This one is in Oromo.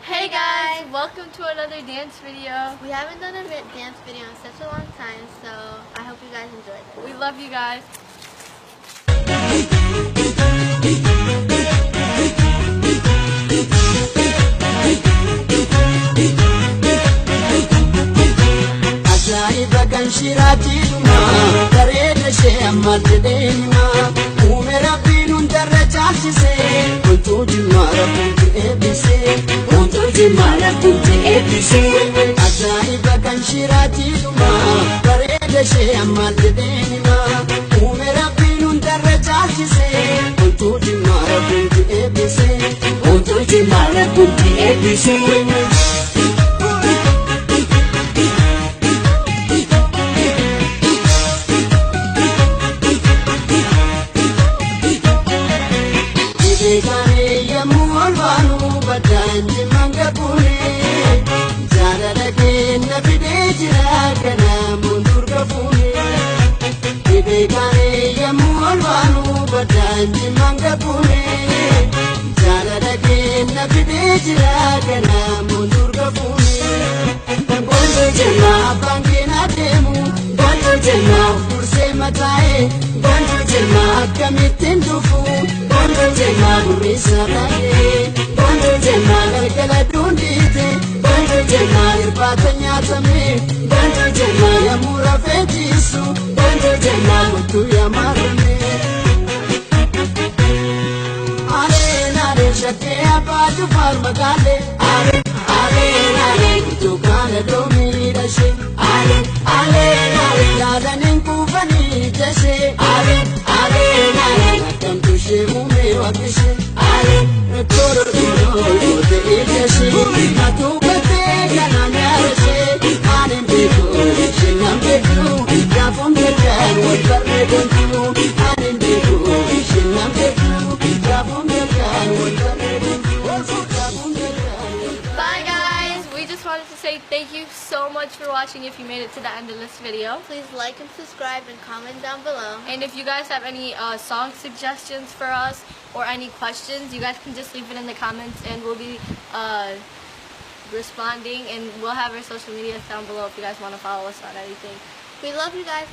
Hey guys, welcome to another dance video. We haven't done a dance video in such a long time, so I hope you guys enjoyed it. We love you guys. Ajaiba kan shiraatidhuma bareeda ishee ammallee deema uume rabbiin hundarra caalchisee wantoota Jimmaa rabbuutti eebbisee wantoota Jimmaa rabbuutti eebbisee ajaiba kan shiraatidhuma bareeda ishee ammallee deema uume rabbiin hundarra caalchisee wantoota Jimmaa rabbuutti eebbisee wantoota Jimmaa rabbuutti eebbisee. Kamitin dufu, bondo Jimma gurisa bae, bondo Jimma galgala dundite, bondo Jimma irbata nyatame, bondo Jimma yamura fetisu, bondo Jimma mutu yamarame. Ale shake abaju farmagale, ale kutu kana domi dashe, ale yadanin kufani dashe, Bye guys, we just wanted to say thank you so much for watching. If you made it to the end of this video, please like and subscribe and comment down below. and if you guys have any song suggestions for us or any questions, you guys can just leave it in the comments and we'll be responding, and we'll have our social media down below if you guys want to follow us on anything. We love you guys.